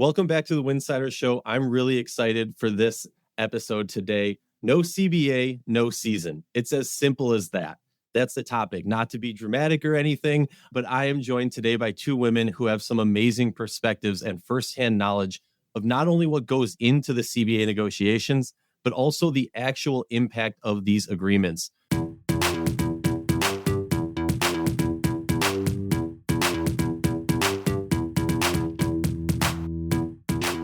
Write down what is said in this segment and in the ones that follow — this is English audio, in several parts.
Welcome back to the Winsidr Show. I'm really excited for this episode today. No CBA, no season. It's as simple as that. That's the topic. Not to be dramatic or anything, but I am joined today by two women who have some amazing perspectives and firsthand knowledge of not only what goes into the CBA negotiations, but also the actual impact of these agreements.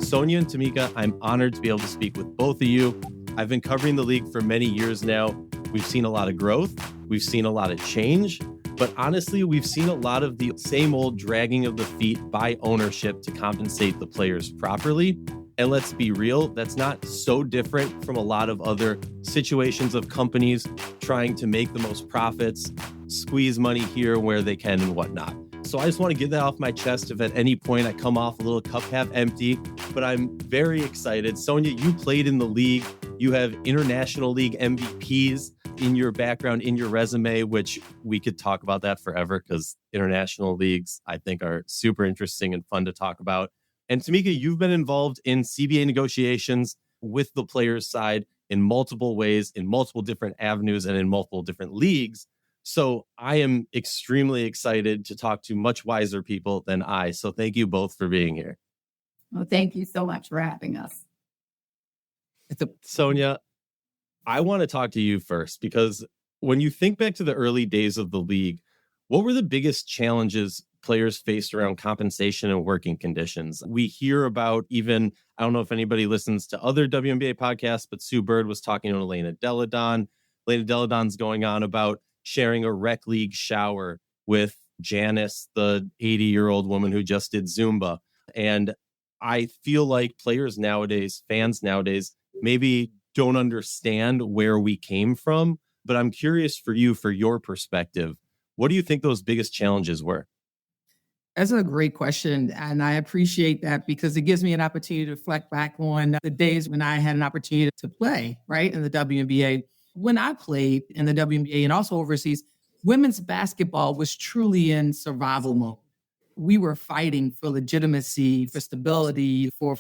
Sonia and Tamika, I'm honored to be able to speak with both of you. I've been covering the league for many years now. We've seen a lot of growth. We've seen a lot of change. But honestly, we've seen a lot of the same old dragging of the feet by ownership to compensate the players properly. And let's be real, that's not so different from a lot of other situations of companies trying to make the most profits, squeeze money here where they can and whatnot. So I just want to get that off my chest if at any point I come off a little cup half empty, but I'm very excited. Sonia, you played in the league. You have International League MVPs in your background, in your resume, which we could talk about that forever because international leagues, I think, are super interesting and fun to talk about. And Tamika, you've been involved in CBA negotiations with the players' side in multiple ways, in multiple different avenues, and in multiple different leagues. So I am extremely excited to talk to much wiser people than I. So thank you both for being here. Well, thank you so much for having us. Sonia, I want to talk to you first because when you think back to the early days of the league, what were the biggest challenges players faced around compensation and working conditions? We hear about even, I don't know if anybody listens to other WNBA podcasts, but Sue Bird was talking to Elena Deladon. Elena Deladon's going on about sharing a rec league shower with Janice, the 80-year-old woman who just did Zumba. And I feel like players nowadays, fans nowadays, maybe don't understand where we came from. But I'm curious for you, for your perspective, what do you think those biggest challenges were? That's a great question. And I appreciate that because it gives me an opportunity to reflect back on the days when I had an opportunity to play, right, in the WNBA. When I played in the WNBA and also overseas, women's basketball was truly in survival mode. We were fighting for legitimacy, for stability, for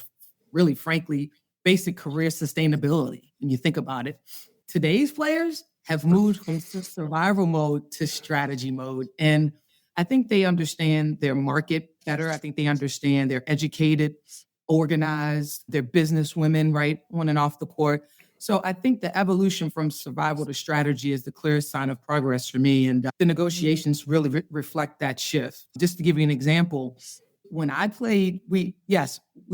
really, frankly, basic career sustainability. When you think about it, today's players have moved from survival mode to strategy mode. And I think they understand their market better. I think they understand they're educated, organized, they're business women, right, on and off the court. So I think the evolution from survival to strategy is the clearest sign of progress for me. And the negotiations really reflect that shift. Just to give you an example, when I played, we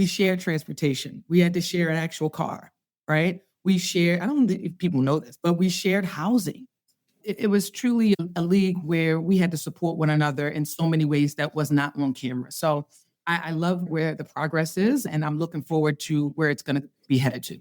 shared transportation. We had to share an actual car, right? We shared, I don't know if people know this, but we shared housing. It was truly a league where we had to support one another in so many ways that was not on camera. So I love where the progress is, and I'm looking forward to where it's going to be headed to.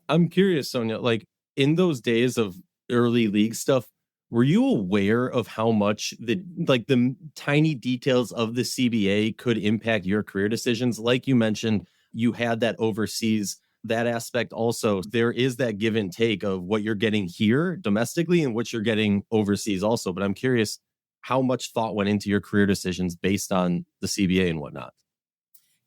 I'm curious, Sonia, like in those days of early league stuff, were you aware of how much the tiny details of the CBA could impact your career decisions? Like you mentioned, you had that overseas, that aspect also. There is that give and take of what you're getting here domestically and what you're getting overseas also. But I'm curious how much thought went into your career decisions based on the CBA and whatnot.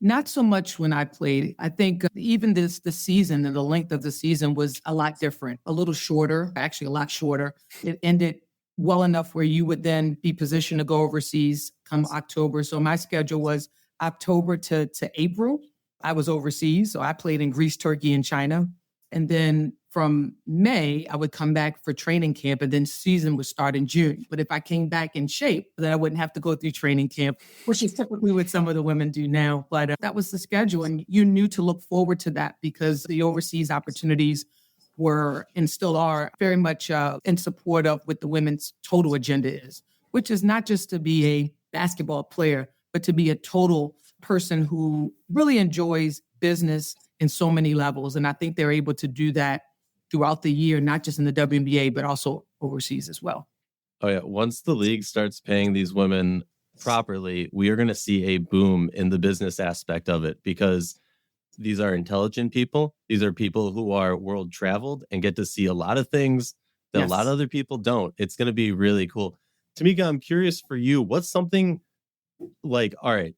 Not so much when I played. I think even the season and the length of the season was a lot different, a little shorter, actually a lot shorter. It ended well enough where you would then be positioned to go overseas come October. So my schedule was October to April. I was overseas. So I played in Greece, Turkey, and China. And then from May, I would come back for training camp, and then season would start in June. But if I came back in shape, then I wouldn't have to go through training camp, which is typically what some of the women do now. But that was the schedule, and you knew to look forward to that because the overseas opportunities were and still are very much in support of what the women's total agenda is, which is not just to be a basketball player, but to be a total person who really enjoys business in so many levels. And I think they're able to do that throughout the year, not just in the WNBA, but also overseas as well. Oh, yeah. Once the league starts paying these women properly, we are going to see a boom in the business aspect of it because these are intelligent people. These are people who are world traveled and get to see a lot of things that a lot of other people don't. It's going to be really cool. Tamika, I'm curious for you, what's something like, all right,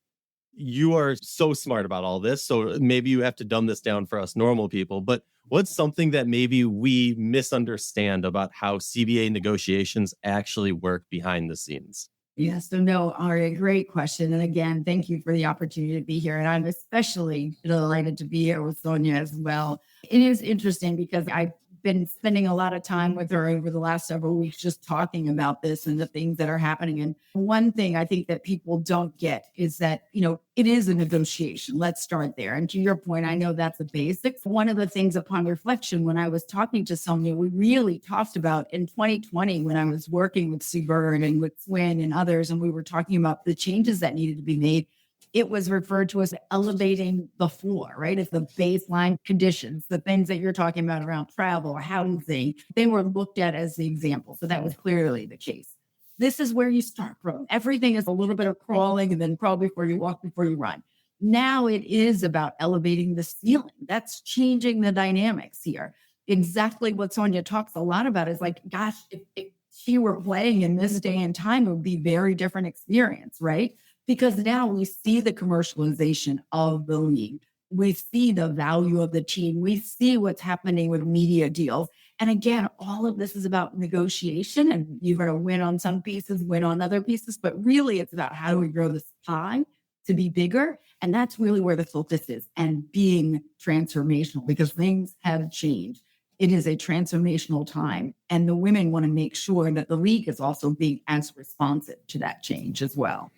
you are so smart about all this. So maybe you have to dumb this down for us normal people. But what's something that maybe we misunderstand about how CBA negotiations actually work behind the scenes? Yes, so no, Aryeh, great question. And again, thank you for the opportunity to be here. And I'm especially delighted to be here with Sonia as well. It is interesting because I've been spending a lot of time with her over the last several weeks just talking about this and the things that are happening. And one thing I think that people don't get is that, it is a negotiation. Let's start there. And to your point, I know that's the basics. One of the things upon reflection, when I was talking to Sonia, we really talked about in 2020, when I was working with Sue Bird and with Swin and others, and we were talking about the changes that needed to be made. It was referred to as elevating the floor, right? It's the baseline conditions, the things that you're talking about around travel, housing, they were looked at as the example. So that was clearly the case. This is where you start from. Everything is a little bit of crawling and then crawl before you walk, before you run. Now it is about elevating the ceiling. That's changing the dynamics here. Exactly what Sonia talks a lot about is like, gosh, if she were playing in this day and time, it would be a very different experience, right? Because now we see the commercialization of the league. We see the value of the team. We see what's happening with media deals. And again, all of this is about negotiation, and you're going to win on some pieces, win on other pieces. But really, it's about how do we grow this pie to be bigger? And that's really where the focus is, and being transformational, because things have changed. It is a transformational time. And the women want to make sure that the league is also being as responsive to that change as well.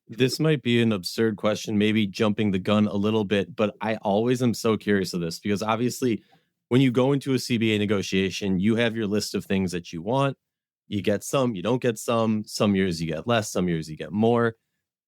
This might be an absurd question, maybe jumping the gun a little bit, but I always am so curious of this because obviously when you go into a CBA negotiation, you have your list of things that you want. You get some, you don't get some years you get less, some years you get more.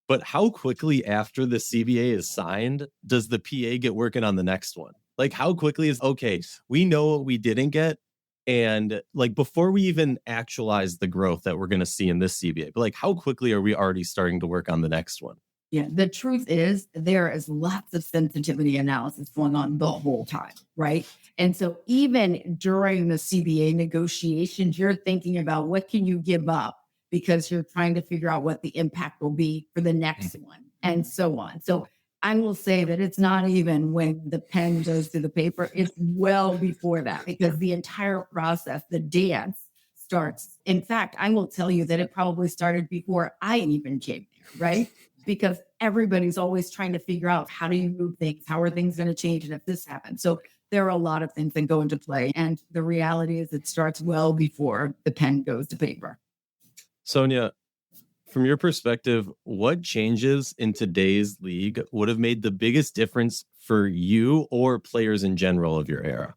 But how quickly after the CBA is signed, does the PA get working on the next one? Like how quickly is, okay, we know what we didn't get. And like before we even actualize the growth that we're going to see in this CBA, but like how quickly are we already starting to work on the next one? Yeah, the truth is there is lots of sensitivity analysis going on the whole time, right? And so even during the CBA negotiations, you're thinking about what can you give up because you're trying to figure out what the impact will be for the next one and so on. So I will say that it's not even when the pen goes to the paper, it's well before that because the entire process, the dance starts. In fact, I will tell you that it probably started before I even came there, right? Because everybody's always trying to figure out how do you move things? How are things going to change? And if this happens. So there are a lot of things that go into play. And the reality is it starts well before the pen goes to paper. Sonia, from your perspective, what changes in today's league would have made the biggest difference for you or players in general of your era?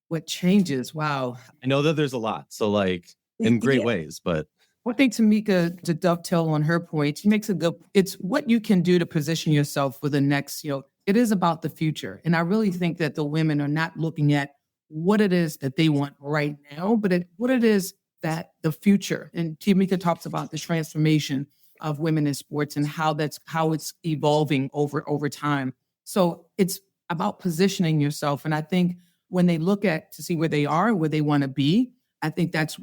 What changes? Wow. I know that there's a lot. So like in great ways, but I think Tamika, to dovetail on her point, she makes a good, it's what you can do to position yourself for the next, it is about the future. And I really think that the women are not looking at what it is that they want right now, but what it is that the future. And Tamika talks about the transformation of women in sports and how it's evolving over time. So it's about positioning yourself. And I think when they look at to see where they are, where they want to be, I think that's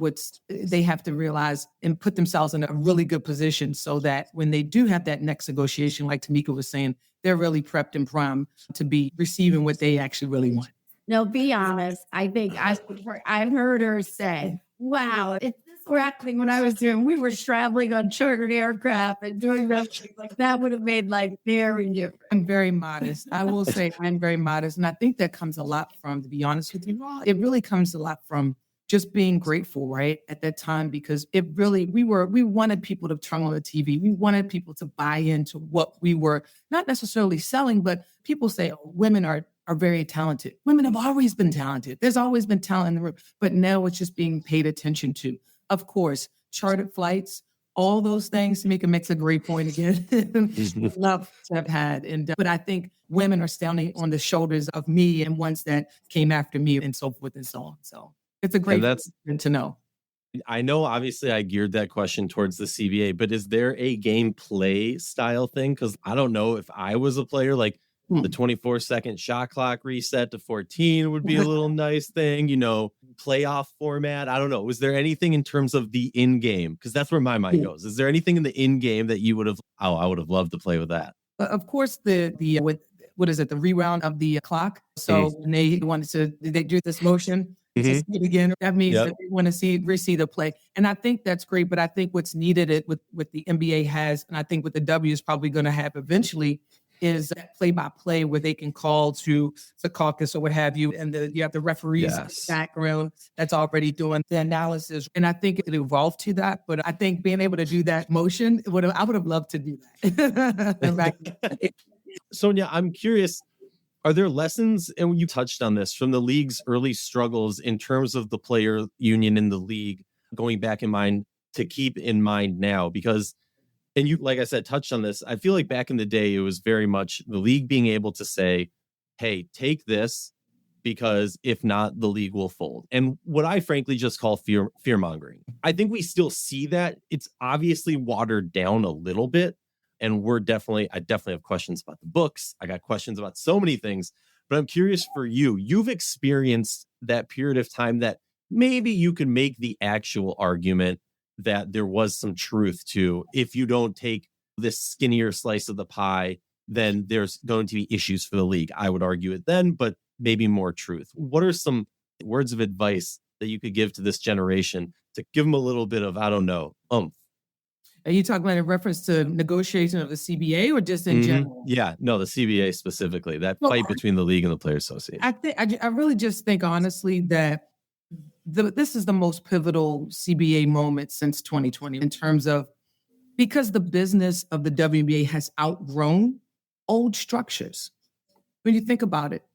they have to realize and put themselves in a really good position so that when they do have that next negotiation, like Tamika was saying, they're really prepped and primed to be receiving what they actually really want. No, be honest. I think I've heard her say, wow, if this were happening when I was doing, we were traveling on chartered aircraft and doing those things, like that would have made life very different. I'm very modest. I will say I'm very modest. And I think that comes a lot from, to be honest with you, it really comes a lot from just being grateful, right, at that time, because it really, we wanted people to turn on the TV. We wanted people to buy into what we were not necessarily selling, but people say, oh, women are very talented. Women have always been talented. There's always been talent in the room, but now it's just being paid attention to. Of course, chartered flights, all those things. Tamika makes a great point again. Love to have had. But I think women are standing on the shoulders of me and ones that came after me and so forth and so on. So it's a great thing to know. I know, obviously, I geared that question towards the CBA, but is there a gameplay style thing? Because I don't know if I was a player, like The 24-second shot clock reset to 14 would be a little nice thing, playoff format. I don't know. Was there anything in terms of the in-game? Because that's where my mind goes. Is there anything in the in-game that you would have, I would have loved to play with that? Of course, with what is it, the reround of the clock. So when they do this motion, to see it again, that means that they want to see the play. And I think that's great. But I think what's needed with the NBA has, and I think what the W is probably going to have eventually, is that play-by-play where they can call to the caucus or what have you, and you have the referees in the background that's already doing the analysis. And I think it evolved to that, but I think being able to do that motion, I would have loved to do that. Sonia, I'm curious, are there lessons, and you touched on this, from the league's early struggles in terms of the player union in the league, going back in mind to keep in mind now? Because, and you, like I said, touched on this. I feel like back in the day, it was very much the league being able to say, hey, take this, because if not, the league will fold. And what I frankly just call fear mongering. I think we still see that. It's obviously watered down a little bit. And I definitely have questions about the books. I got questions about so many things, but I'm curious for you. You've experienced that period of time that maybe you can make the actual argument that there was some truth to. If you don't take this skinnier slice of the pie, then there's going to be issues for the league. I would argue it then, but maybe more truth. What are some words of advice that you could give to this generation to give them a little bit of, I don't know, oomph? Are you talking about in reference to negotiation of the CBA or just in general? Yeah, no, the CBA specifically, that fight between the league and the Players Association. I really just think, honestly, that this is the most pivotal CBA moment since 2020 in terms of, because the business of the WNBA has outgrown old structures. When you think about it,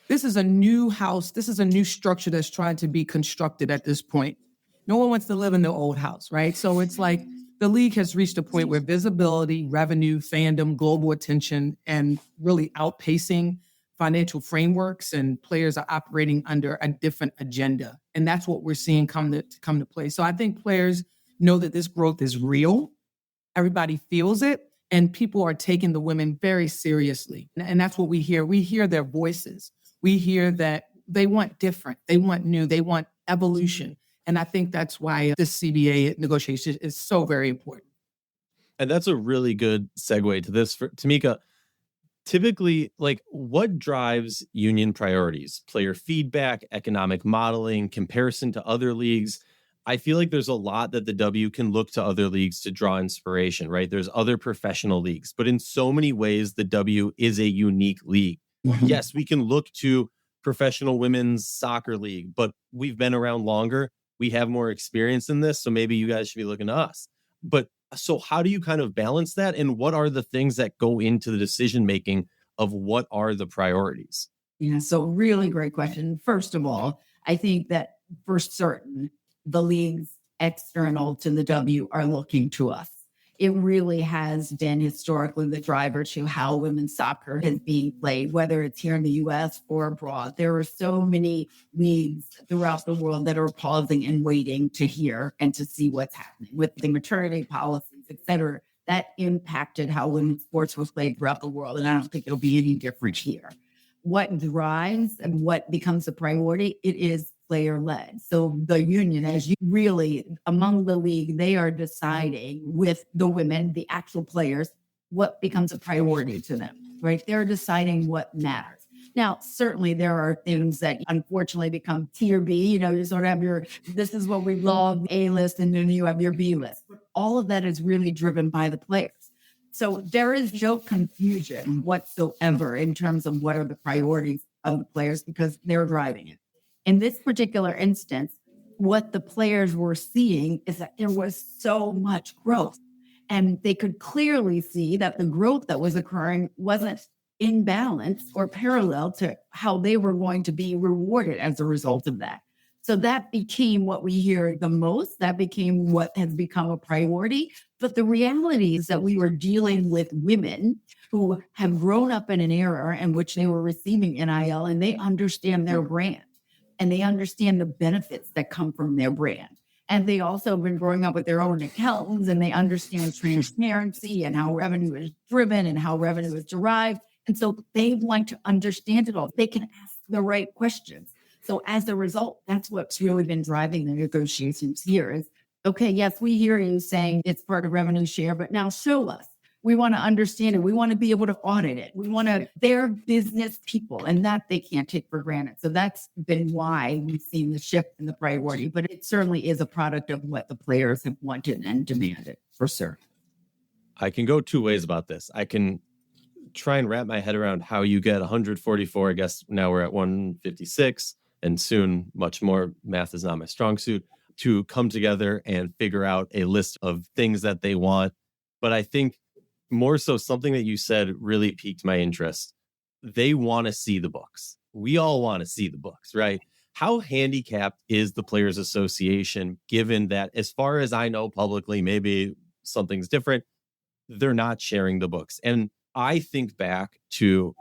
this is a new house. This is a new structure that's trying to be constructed at this point. No one wants to live in the old house, right? So it's like, the league has reached a point where visibility, revenue, fandom, global attention, and really outpacing financial frameworks, and players are operating under a different agenda. And that's what we're seeing come to play. So I think players know that this growth is real. Everybody feels it, and people are taking the women very seriously. And that's what we hear. We hear their voices. We hear that they want different, they want new, they want evolution. And I think that's why this CBA negotiation is so very important. And that's a really good segue to this. For Tamika, typically, like, what drives union priorities? Player feedback, economic modeling, comparison to other leagues. I feel like there's a lot that the W can look to other leagues to draw inspiration, right? There's other professional leagues, but in so many ways, the W is a unique league. Yes, we can look to professional women's soccer league, but we've been around longer. We have more experience in this, so maybe you guys should be looking to us. But so how do you kind of balance that? And what are the things that go into the decision-making of what are the priorities? Yeah, so really great question. First of all, I think that for certain, the leagues external to the W are looking to us. It really has been historically the driver to how women's soccer is being played, whether it's here in the U.S. or abroad. There are so many leagues throughout the world that are pausing and waiting to hear and to see what's happening with the maternity policies, et cetera. That impacted how women's sports was played throughout the world. And I don't think it'll be any different here. What drives and what becomes a priority, it is player-led. So the union, as you really, among the league, they are deciding with the women, the actual players, what becomes a priority to them, right? They're deciding what matters. Now, certainly there are things that unfortunately become tier B. You sort of have this is what we love, A list, and then you have your B list. All of that is really driven by the players. So there is no confusion whatsoever in terms of what are the priorities of the players, because they're driving it. In this particular instance, what the players were seeing is that there was so much growth, and they could clearly see that the growth that was occurring wasn't in balance or parallel to how they were going to be rewarded as a result of that. So that became what we hear the most. That became what has become a priority. But the reality is that we were dealing with women who have grown up in an era in which they were receiving NIL, and they understand their brand. And they understand the benefits that come from their brand. And they also have been growing up with their own accountants, and they understand transparency and how revenue is driven and how revenue is derived. And so they want to understand it all. They can ask the right questions. So as a result, that's what's really been driving the negotiations here is, okay, yes, we hear you saying it's part of revenue share, but now show us. We want to understand it. We want to be able to audit it. They're business people, and that they can't take for granted. So that's been why we've seen the shift in the priority, but it certainly is a product of what the players have wanted and demanded, for sure. I can go two ways about this. I can try and wrap my head around how you get 144. I guess now we're at 156 and soon much more. Math is not my strong suit, to come together and figure out a list of things that they want. But I think more so something that you said really piqued my interest. They want to see the books. We all want to see the books, right? How handicapped is the Players Association, given that, as far as I know publicly, maybe something's different, they're not sharing the books? And I think back to,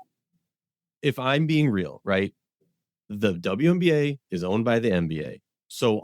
if I'm being real, right? The WNBA is owned by the NBA. So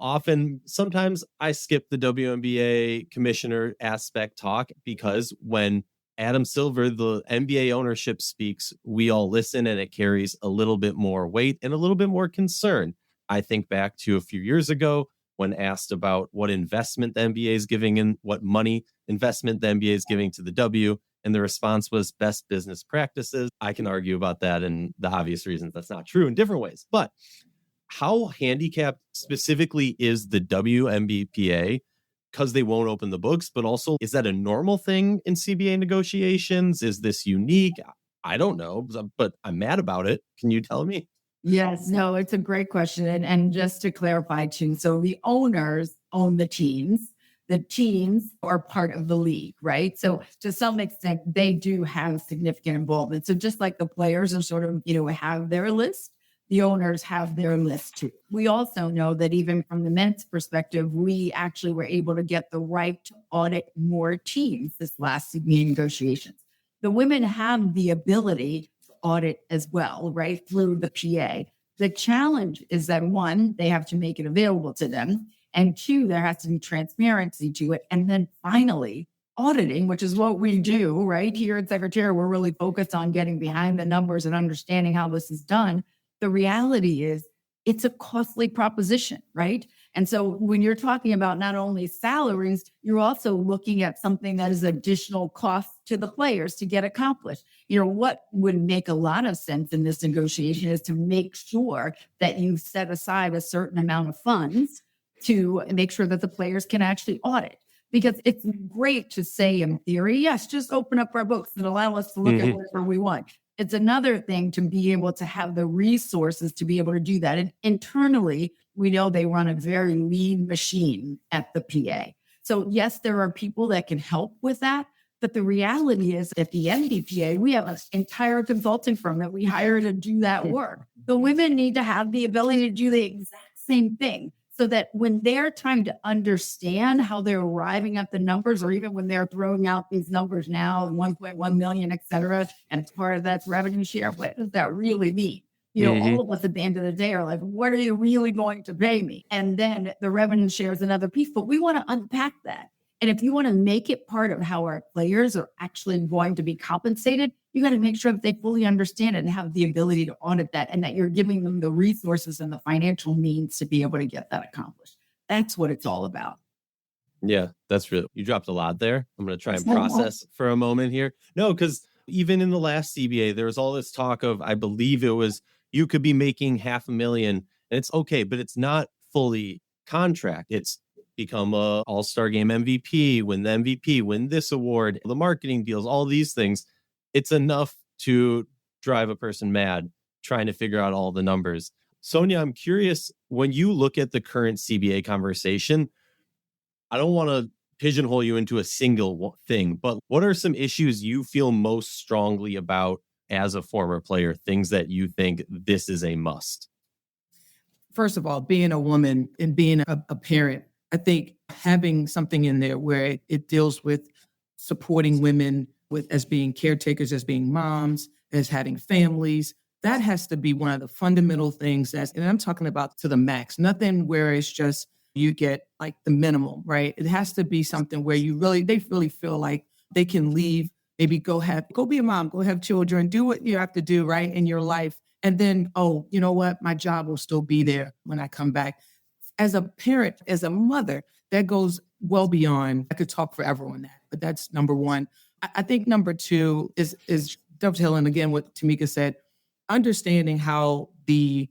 sometimes I skip the WNBA commissioner aspect talk, because when Adam Silver, the NBA ownership, speaks, we all listen, and it carries a little bit more weight and a little bit more concern. I think back to a few years ago when asked about what investment the NBA is giving and what money investment the NBA is giving to the W, and the response was best business practices. I can argue about that and the obvious reasons that's not true in different ways. But how handicapped specifically is the WNBPA? Because they won't open the books, but also, is that a normal thing in CBA negotiations? Is this unique? I don't know, but I'm mad about it. Can you tell me? Yes, no, it's a great question. And just to clarify too, so the owners own the teams. The teams are part of the league, right? So to some extent, they do have significant involvement. So just like the players are sort of, have their list, the owners have their list too. We also know that even from the men's perspective, we actually were able to get the right to audit more teams this last CBA negotiations. The women have the ability to audit as well, right, through the PA. The challenge is that, one, they have to make it available to them, and two, there has to be transparency to it. And then finally, auditing, which is what we do right here at Secretariat. We're really focused on getting behind the numbers and understanding how this is done. The reality is it's a costly proposition, right? And so when you're talking about not only salaries, you're also looking at something that is additional cost to the players to get accomplished. What would make a lot of sense in this negotiation is to make sure that you set aside a certain amount of funds to make sure that the players can actually audit. Because it's great to say in theory, yes, just open up our books and allow us to look at whatever we want. It's another thing to be able to have the resources to be able to do that. And internally, we know they run a very lean machine at the PA. So yes, there are people that can help with that. But the reality is at the NBPA, we have an entire consulting firm that we hire to do that work. The women need to have the ability to do the exact same thing, so that when they're trying to understand how they're arriving at the numbers, or even when they're throwing out these numbers now, 1.1 million, et cetera, and part of that's revenue share, what does that really mean? All of us at the end of the day are like, what are you really going to pay me? And then the revenue share is another piece, but we want to unpack that. And if you want to make it part of how our players are actually going to be compensated, you got to make sure that they fully understand it and have the ability to audit that, and that you're giving them the resources and the financial means to be able to get that accomplished. That's what it's all about. Yeah, you dropped a lot there. I'm going to try and process for a moment here. No, because even in the last CBA, there was all this talk of, I believe it was, you could be making $500,000 and it's okay, but it's not fully contract. It's become a all-star game MVP, win the MVP, win this award, the marketing deals, all these things. It's enough to drive a person mad trying to figure out all the numbers. Sonia, I'm curious, when you look at the current CBA conversation, I don't want to pigeonhole you into a single thing, but what are some issues you feel most strongly about as a former player, things that you think this is a must? First of all, being a woman and being a parent, I think having something in there where it deals with supporting women as being caretakers, as being moms, as having families, that has to be one of the fundamental things. And I'm talking about to the max, nothing where it's just you get like the minimum, right? It has to be something where they really feel like they can leave maybe go be a mom, go have children, do what you have to do, right, in your life. And then, oh, you know what? My job will still be there when I come back. As a parent, as a mother, that goes well beyond, I could talk forever on that, but that's number one. I think number two is dovetailing again what Tamika said, understanding how the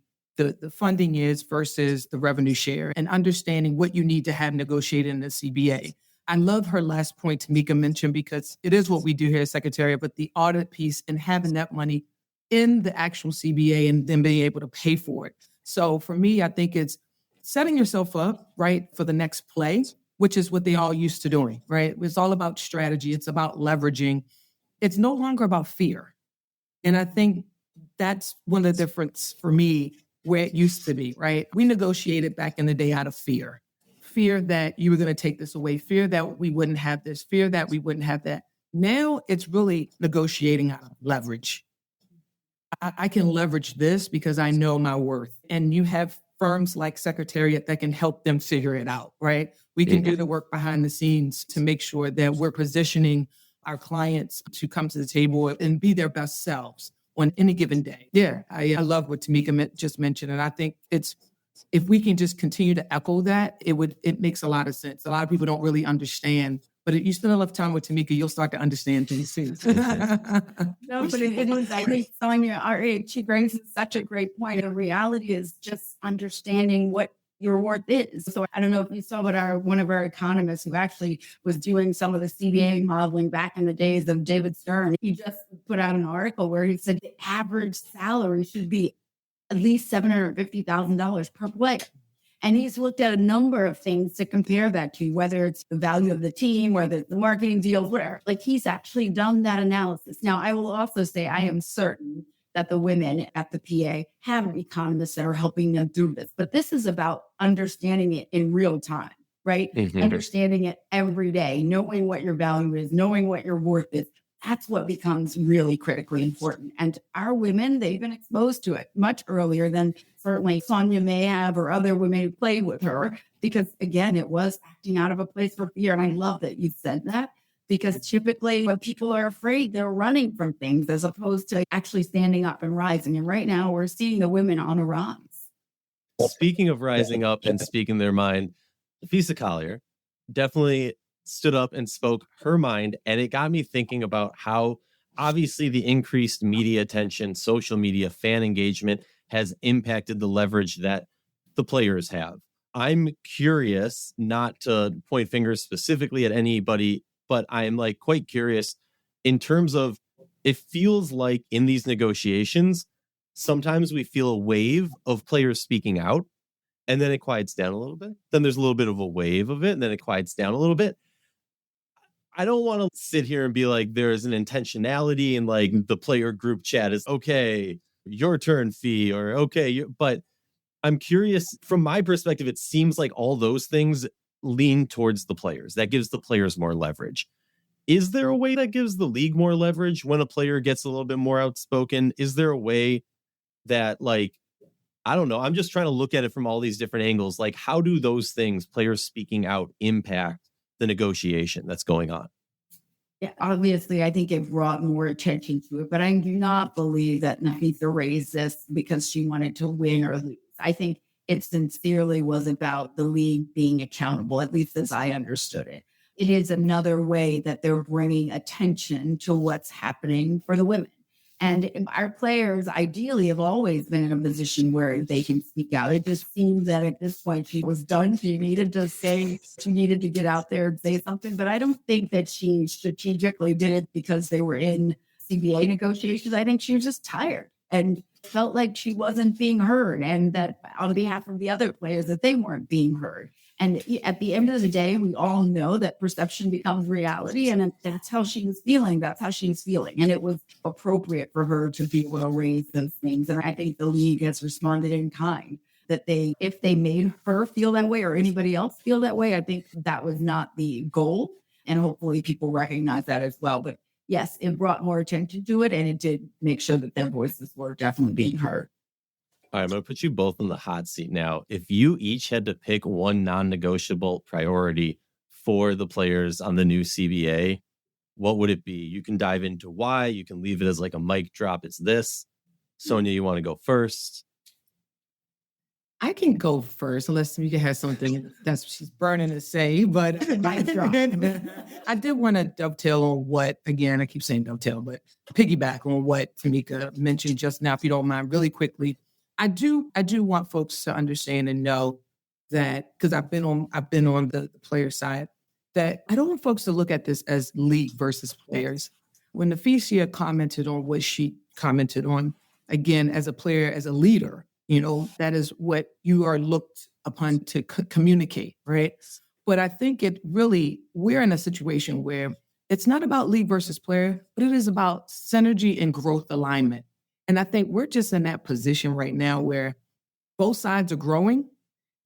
funding is versus the revenue share and understanding what you need to have negotiated in the CBA. I love her last point Tamika mentioned because it is what we do here at Secretariat, but the audit piece and having that money in the actual CBA and then being able to pay for it. So for me, I think it's setting yourself up, right, for the next play, which is what they all used to doing, right? It's all about strategy. It's about leveraging. It's no longer about fear. And I think that's one of the difference for me where it used to be, right? We negotiated back in the day out of fear that you were going to take this away, fear that we wouldn't have this, fear that we wouldn't have that. Now it's really negotiating out of leverage. I can leverage this because I know my worth. And you have firms like Secretariat that can help them figure it out, right? We can do the work behind the scenes to make sure that we're positioning our clients to come to the table and be their best selves on any given day. Yeah, I love what Tamika just mentioned. And I think if we can just continue to echo that, it makes a lot of sense. A lot of people don't really understand, but if you spend enough time with Tamika, you'll start to understand things too. No, but it was, I think Sonia, Aryeh, she brings such a great point. The reality is just understanding what your worth is. So I don't know if you saw what one of our economists who actually was doing some of the CBA modeling back in the days of David Stern, he just put out an article where he said the average salary should be at least $750,000 per player. And he's looked at a number of things to compare that to, whether it's the value of the team, whether it's the marketing deals, whatever. Like he's actually done that analysis. Now, I will also say I am certain that the women at the PA have economists that are helping them through this. But this is about understanding it in real time, right? Mm-hmm. Understanding it every day, knowing what your value is, knowing what your worth is. That's what becomes really critically important. And our women, they've been exposed to it much earlier than certainly Sonia may have or other women who played with her, because again, it was acting out of a place for fear. And I love that you said that, because typically when people are afraid, they're running from things as opposed to actually standing up and rising. And right now we're seeing the women on a rise. Speaking of rising up and speaking their mind, Fisa Collier definitely stood up and spoke her mind. And it got me thinking about how obviously the increased media attention, social media, fan engagement has impacted the leverage that the players have. I'm curious, not to point fingers specifically at anybody, but I'm quite curious in terms of, it feels like in these negotiations, sometimes we feel a wave of players speaking out and then it quiets down a little bit. Then there's a little bit of a wave of it and then it quiets down a little bit. I don't want to sit here and be like, there's an intentionality and the player group chat is okay, your turn fee, or okay. But I'm curious, from my perspective, it seems like all those things lean towards the players. That gives the players more leverage. Is there a way that gives the league more leverage when a player gets a little bit more outspoken? Is there a way that I don't know. I'm just trying to look at it from all these different angles. How do those things, players speaking out, impact the negotiation that's going on? Yeah, obviously, I think it brought more attention to it, but I do not believe that Nafisa raised this because she wanted to win or lose. I think it sincerely was about the league being accountable, at least as I understood it. It is another way that they're bringing attention to what's happening for the women. And our players ideally have always been in a position where they can speak out. It just seems that at this point she was done. She needed to get out there and say something. But I don't think that she strategically did it because they were in CBA negotiations. I think she was just tired and felt like she wasn't being heard, and that on behalf of the other players that they weren't being heard. And at the end of the day, we all know that perception becomes reality, and that's how she was feeling. That's how she's feeling. And it was appropriate for her to be able to raise those things. And I think the league has responded in kind, that if they made her feel that way or anybody else feel that way, I think that was not the goal. And hopefully people recognize that as well. But yes, it brought more attention to it, and it did make sure that their voices were definitely being heard. All right, I'm going to put you both in the hot seat now. If you each had to pick one non-negotiable priority for the players on the new CBA, what would it be? You can dive into why. You can leave it as like a mic drop. It's this. Sonia, you want to go first? I can go first, unless Tamika has something that's she's burning to say. But I did want to dovetail on what, again, I keep saying dovetail, but piggyback on what Tamika mentioned just now, if you don't mind, really quickly. I do want folks to understand and know that, because I've been on the player side, that I don't want folks to look at this as league versus players. When Nafisia commented on what she commented on, again, as a player, as a leader, that is what you are looked upon to communicate, right? But I think we're in a situation where it's not about league versus player, but it is about synergy and growth alignment. And I think we're just in that position right now where both sides are growing,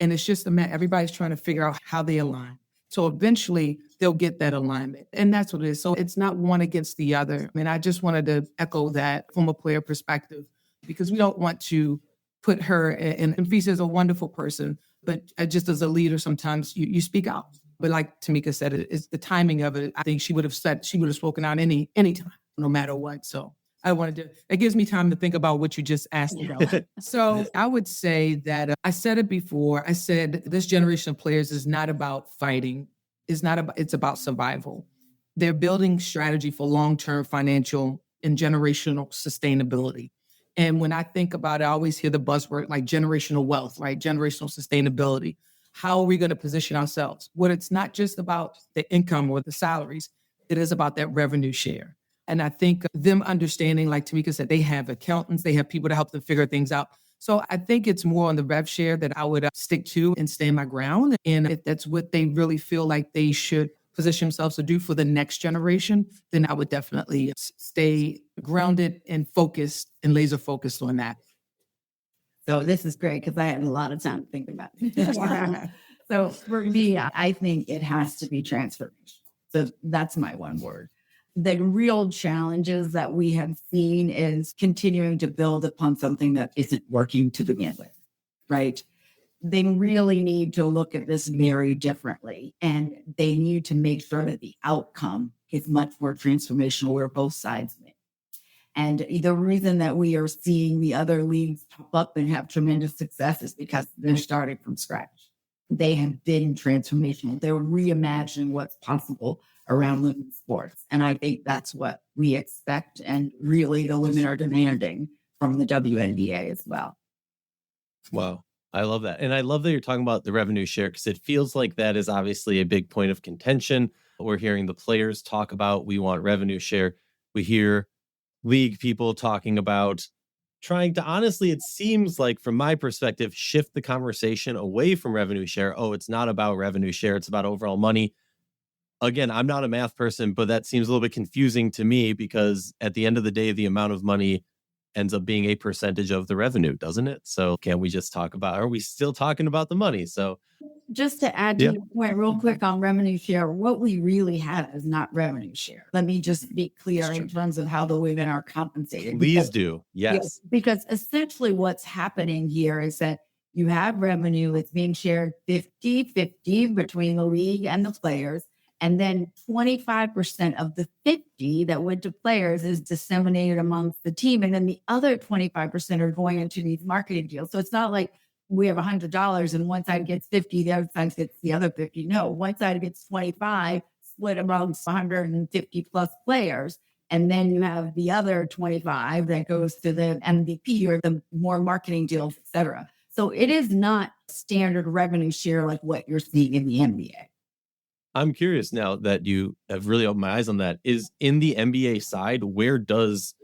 and it's just everybody's trying to figure out how they align. So eventually they'll get that alignment. And that's what it is. So it's not one against the other. I mean, I just wanted to echo that from a player perspective, because we don't want to put her, and Nafisa is a wonderful person, but just as a leader, sometimes you speak out. But like Tamika said, it's the timing of it. I think she would have spoken out any time, no matter what. So it gives me time to think about what you just asked about. So I would say that I said it before. I said this generation of players is not about fighting. It's about survival. They're building strategy for long-term financial and generational sustainability. And when I think about it, I always hear the buzzword like generational wealth, right? Generational sustainability. How are we going to position ourselves? Well, it's not just about the income or the salaries. It is about that revenue share. And I think them understanding, like Tamika said, they have accountants, they have people to help them figure things out. So I think it's more on the rev share that I would stick to and stand my ground. And if that's what they really feel like they should position themselves to do for the next generation, then I would definitely stay grounded and focused and laser focused on that. So this is great because I had a lot of time to think about it. So for me, I think it has to be transformation. So that's my one word. The real challenges that we have seen is continuing to build upon something that isn't working to begin with, right? They really need to look at this very differently, and they need to make sure that the outcome is much more transformational where both sides win. And the reason that we are seeing the other leagues pop up and have tremendous success is because they're starting from scratch. They have been transformational. They're reimagining what's possible around women's sports. And I think that's what we expect. And really the women are demanding from the WNBA as well. Wow. I love that. And I love that you're talking about the revenue share, because it feels like that is obviously a big point of contention. We're hearing the players talk about, we want revenue share. We hear league people talking about trying to, honestly, it seems like from my perspective, shift the conversation away from revenue share. Oh, it's not about revenue share. It's about overall money. Again, I'm not a math person, but that seems a little bit confusing to me, because at the end of the day, the amount of money ends up being a percentage of the revenue, doesn't it? So can we just talk about, are we still talking about the money? So just to add to your point real quick on revenue share, what we really have is not revenue share. Let me just be clear in terms of how the women are compensated. Please do. Yes. Because essentially what's happening here is that you have revenue, it's being shared 50-50 between the league and the players. And then 25% of the 50 that went to players is disseminated amongst the team. And then the other 25% are going into these marketing deals. So it's not like we have $100 and one side gets 50, the other side gets the other 50. No, one side gets 25, split amongst 150 plus players. And then you have the other 25 that goes to the MVP or the more marketing deals, et cetera. So it is not standard revenue share like what you're seeing in the NBA. I'm curious now that you have really opened my eyes on that. Is in the NBA side, where does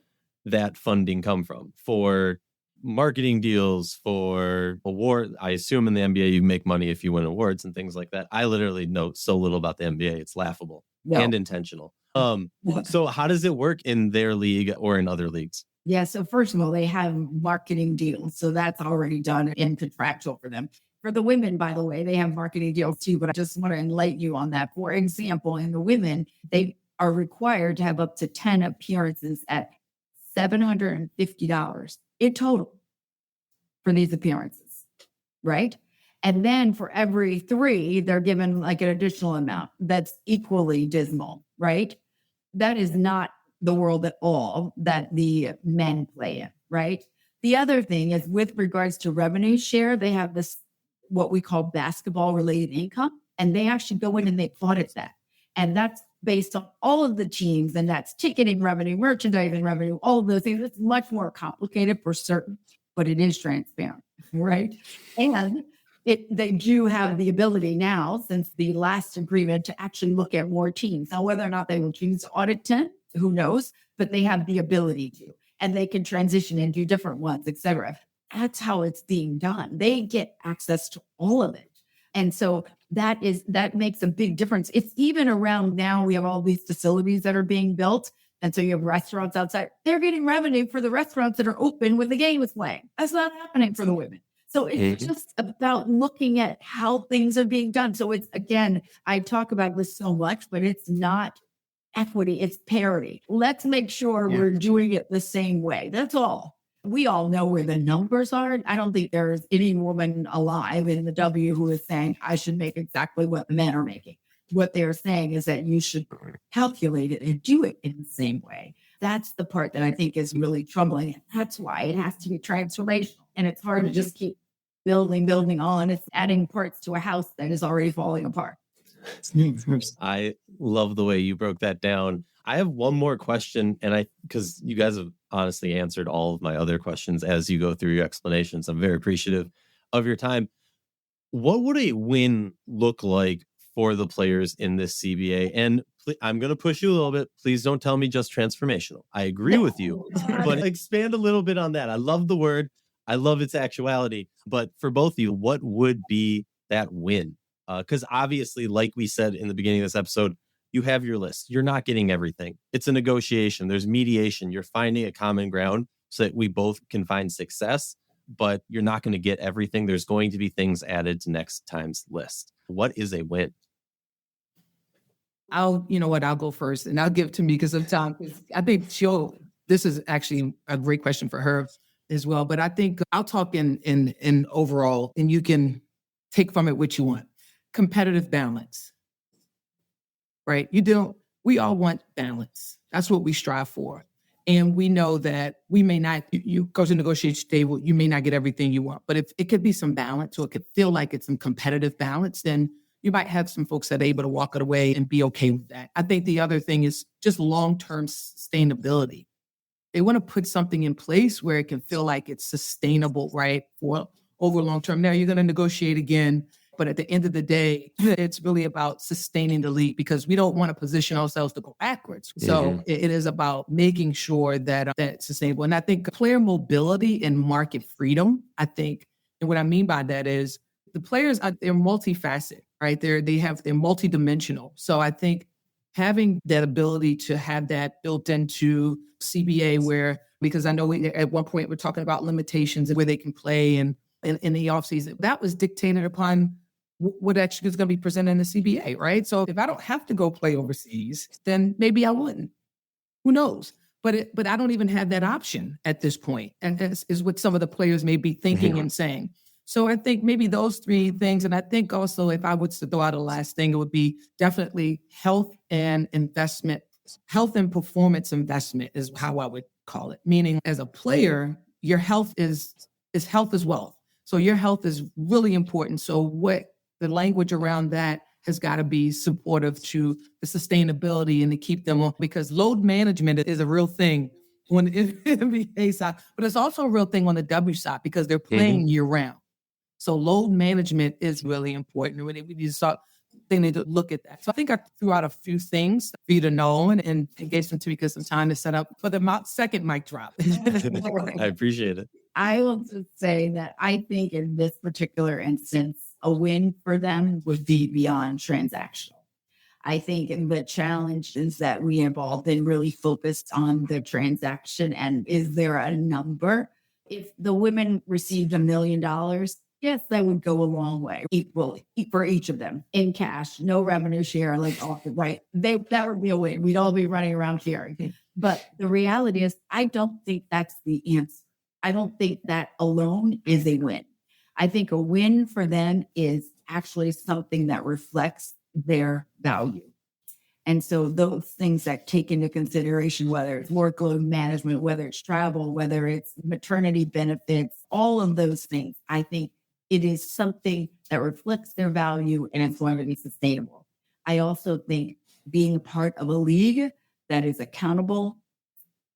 that funding come from for marketing deals, for award? I assume in the NBA you make money if you win awards and things like that. I literally know so little about the NBA. It's laughable and intentional. So how does it work in their league or in other leagues? Yeah. So first of all, they have marketing deals. So that's already done and contractual for them. For the women, by the way, they have marketing deals too, but I just want to enlighten you on that. For example, in the women, they are required to have up to 10 appearances at $750 in total for these appearances, right? And then for every 3, they're given like an additional amount that's equally dismal, right? that is not the world at all that the men play in, right? The other thing is with regards to revenue share, they have this, what we call basketball related income, and they actually go in and they audit that. And that's based on all of the teams, and that's ticketing revenue, merchandising revenue, all of those things. It's much more complicated for certain, but it is transparent, right? And they do have the ability now, since the last agreement, to actually look at more teams. Now, whether or not they will choose to audit 10, who knows? But they have the ability to, and they can transition and do different ones, et cetera. That's how it's being done. They get access to all of it. And so that makes a big difference. It's even around now, we have all these facilities that are being built. And so you have restaurants outside. They're getting revenue for the restaurants that are open when the game is playing. That's not happening for the women. So it's just about looking at how things are being done. So it's, again, I talk about this so much, but it's not equity, it's parity. Let's make sure we're doing it the same way. That's all. We all know where the numbers are. I don't think there's any woman alive in the W who is saying, I should make exactly what the men are making. What they're saying is that you should calculate it and do it in the same way. That's the part that I think is really troubling. That's why it has to be transformational. And it's hard to just keep building on. It's adding parts to a house that is already falling apart. I love the way you broke that down. I have one more question, and because you guys have honestly answered all of my other questions as you go through your explanations. I'm very appreciative of your time. What would a win look like for the players in this CBA? And I'm going to push you a little bit. Please don't tell me just transformational. I agree with you, but expand a little bit on that. I love the word. I love its actuality. But for both of you, what would be that win? Because obviously, like we said in the beginning of this episode, you have your list. You're not getting everything. It's a negotiation. There's mediation. You're finding a common ground so that we both can find success, but you're not going to get everything. There's going to be things added to next time's list. What is a win? I'll go first, and I'll give Tamika some time. I think this is actually a great question for her as well. But I think I'll talk in overall, and you can take from it what you want. Competitive balance, right? We all want balance. That's what we strive for. And we know that we may not, you go to negotiation table, you may not get everything you want, but if it could be some balance, or it could feel like it's some competitive balance, then you might have some folks that are able to walk it away and be okay with that. I think the other thing is just long-term sustainability. They want to put something in place where it can feel like it's sustainable, right? For over long term. Now you're going to negotiate again, but at the end of the day, it's really about sustaining the league, because we don't want to position ourselves to go backwards. So it is about making sure that that's sustainable. And I think player mobility and market freedom, and what I mean by that is the players, they're multifaceted, right? They're multidimensional. So I think having that ability to have that built into CBA, because I know at one point we're talking about limitations and where they can play and in the offseason, that was dictated upon what actually is going to be presented in the CBA, right? So if I don't have to go play overseas, then maybe I wouldn't. Who knows? But I don't even have that option at this point. And that is what some of the players may be thinking and saying. So I think maybe those three things. And I think also, if I was to throw out a last thing, it would be definitely health and investment. Health and performance investment is how I would call it. Meaning, as a player, your health is health is wealth. So your health is really important. So what the language around that has got to be supportive to the sustainability and to keep them on, because load management is a real thing on the NBA side, but it's also a real thing on the W side, because they're playing year round. So load management is really important. We need to look at that. So I think I threw out a few things for you to know and gave Tamika some time to set up for the second mic drop. I appreciate it. I will just say that I think in this particular instance, a win for them would be beyond transactional. I think the challenge is that we have all been really focused on the transaction, and is there a number? If the women received $1 million, yes, that would go a long way, equally for each of them in cash, no revenue share, right? That would be a win. We'd all be running around cheering. But the reality is, I don't think that's the answer. I don't think that alone is a win. I think a win for them is actually something that reflects their value. And so those things that take into consideration, whether it's workload management, whether it's travel, whether it's maternity benefits, all of those things, I think it is something that reflects their value and it's going to be sustainable. I also think being part of a league that is accountable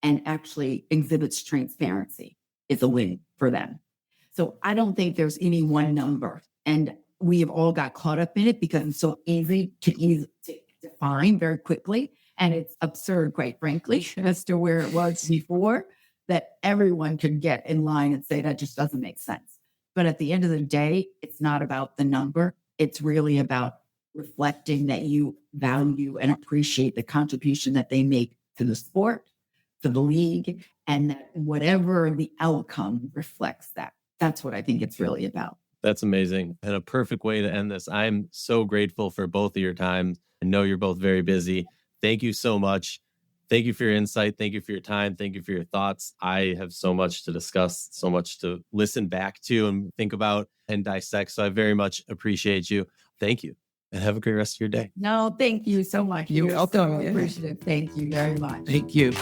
and actually exhibits transparency is a win for them. So I don't think there's any one number. And we have all got caught up in it because it's so easy to define very quickly. And it's absurd, quite frankly, as to where it was before, that everyone could get in line and say that just doesn't make sense. But at the end of the day, it's not about the number. It's really about reflecting that you value and appreciate the contribution that they make to the sport, to the league, and that whatever the outcome reflects that. That's what I think it's really about. That's amazing. And a perfect way to end this. I'm so grateful for both of your time. I know you're both very busy. Thank you so much. Thank you for your insight. Thank you for your time. Thank you for your thoughts. I have so much to discuss, so much to listen back to and think about and dissect. So I very much appreciate you. Thank you. And have a great rest of your day. No, thank you so much. You're welcome. So appreciative. Thank you very much. Thank you.